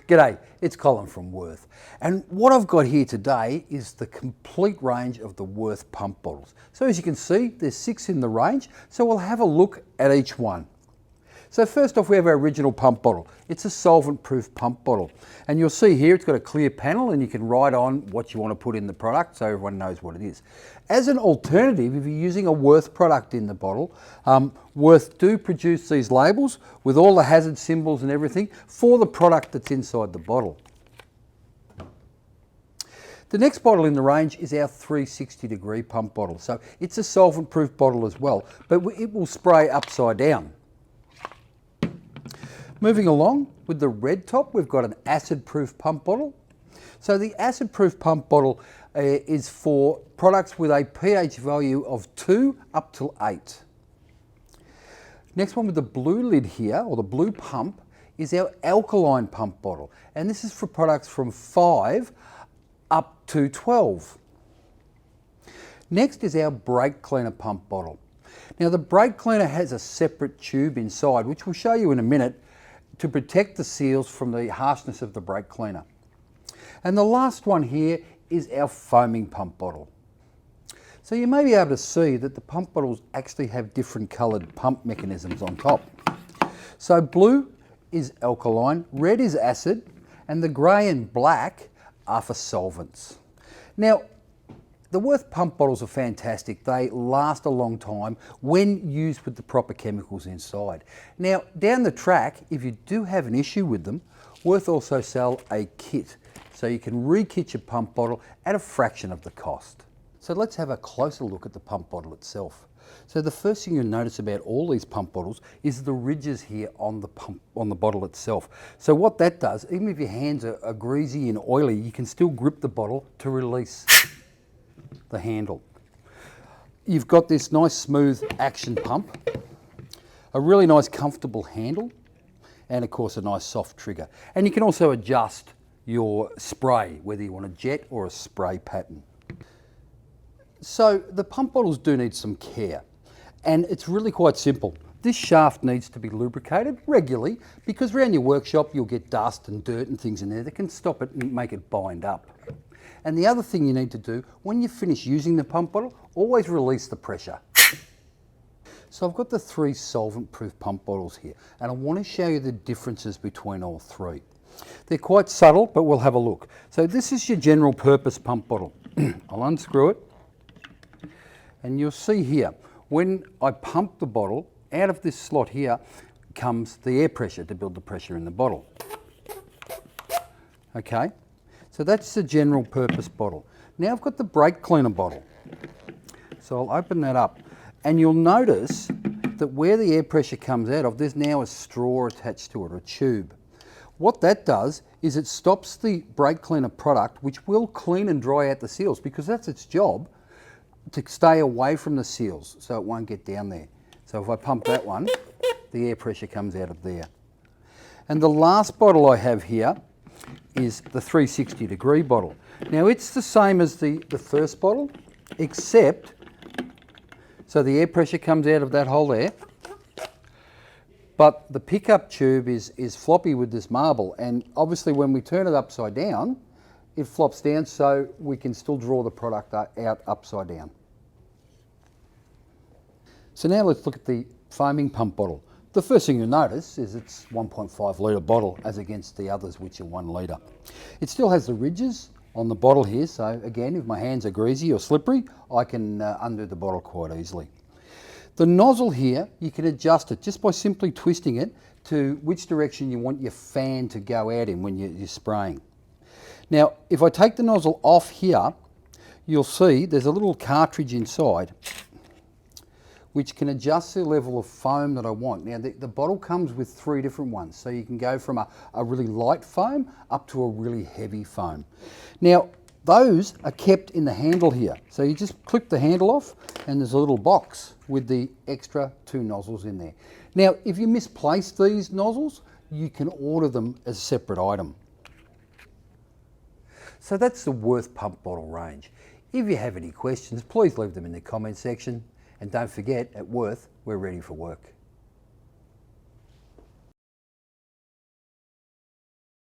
G'day, it's Colin from Wurth. And what I've got here today is the complete range of the Wurth pump bottles. So as you can see, there's 6 in the range, so we'll have a look at each one. So first off, we have our original pump bottle. It's a solvent-proof pump bottle. And you'll see here it's got a clear panel and you can write on what you want to put in the product so everyone knows what it is. As an alternative, if you're using a Wurth product in the bottle, Wurth do produce these labels with all the hazard symbols and everything for the product that's inside the bottle. The next bottle in the range is our 360-degree pump bottle. So it's a solvent-proof bottle as well, but it will spray upside down. Moving along with the red top, we've got an acid-proof pump bottle. So the acid-proof pump bottle is for products with a pH value of 2 up to 8. Next one with the blue lid here, or the blue pump, is our alkaline pump bottle. And this is for products from 5 up to 12. Next is our brake cleaner pump bottle. Now the brake cleaner has a separate tube inside, which we'll show you in a minute, to protect the seals from the harshness of the brake cleaner. And the last one here is our foaming pump bottle. So you may be able to see that the pump bottles actually have different coloured pump mechanisms on top. So blue is alkaline, red is acid, and the grey and black are for solvents. Now, the Wurth pump bottles are fantastic. They last a long time when used with the proper chemicals inside. Now, down the track, if you do have an issue with them, Wurth also sell a kit. So you can re-kit your pump bottle at a fraction of the cost. So let's have a closer look at the pump bottle itself. So the first thing you'll notice about all these pump bottles is the ridges here on the bottle itself. So what that does, even if your hands are greasy and oily, you can still grip the bottle to release the handle. You've got this nice smooth action pump, a really nice comfortable handle, and of course a nice soft trigger. And you can also adjust your spray, whether you want a jet or a spray pattern. So the pump bottles do need some care, and it's really quite simple. This shaft needs to be lubricated regularly because around your workshop you'll get dust and dirt and things in there that can stop it and make it bind up. And the other thing you need to do, when you finish using the pump bottle, always release the pressure. So I've got the 3 solvent-proof pump bottles here, and I want to show you the differences between all 3. They're quite subtle, but we'll have a look. So this is your general purpose pump bottle. I'll unscrew it, and you'll see here, when I pump the bottle, out of this slot here comes the air pressure to build the pressure in the bottle. Okay? So that's the general purpose bottle. Now I've got the brake cleaner bottle. So I'll open that up and you'll notice that where the air pressure comes out of, there's now a straw attached to it, or a tube. What that does is it stops the brake cleaner product, which will clean and dry out the seals, because that's its job, to stay away from the seals so it won't get down there. So if I pump that one, the air pressure comes out of there. And the last bottle I have here is the 360-degree bottle. Now it's the same as the first bottle, except, so the air pressure comes out of that hole there, but the pickup tube is floppy with this marble, and obviously when we turn it upside down, it flops down so we can still draw the product out upside down. So now let's look at the foaming pump bottle. The first thing you'll notice is it's 1.5 litre bottle as against the others, which are 1 litre. It still has the ridges on the bottle here, so again, if my hands are greasy or slippery, I can undo the bottle quite easily. The nozzle here, you can adjust it just by simply twisting it to which direction you want your fan to go out in when you're spraying. Now, if I take the nozzle off here, you'll see there's a little cartridge inside which can adjust the level of foam that I want. Now the bottle comes with 3 different ones, so you can go from a really light foam up to a really heavy foam. Now those are kept in the handle here, so you just click the handle off and there's a little box with the extra 2 nozzles in there. Now if you misplace these nozzles, you can order them as a separate item. So that's the Wurth pump bottle range. If you have any questions, please leave them in the comment section. And don't forget, at Wurth, we're ready for work.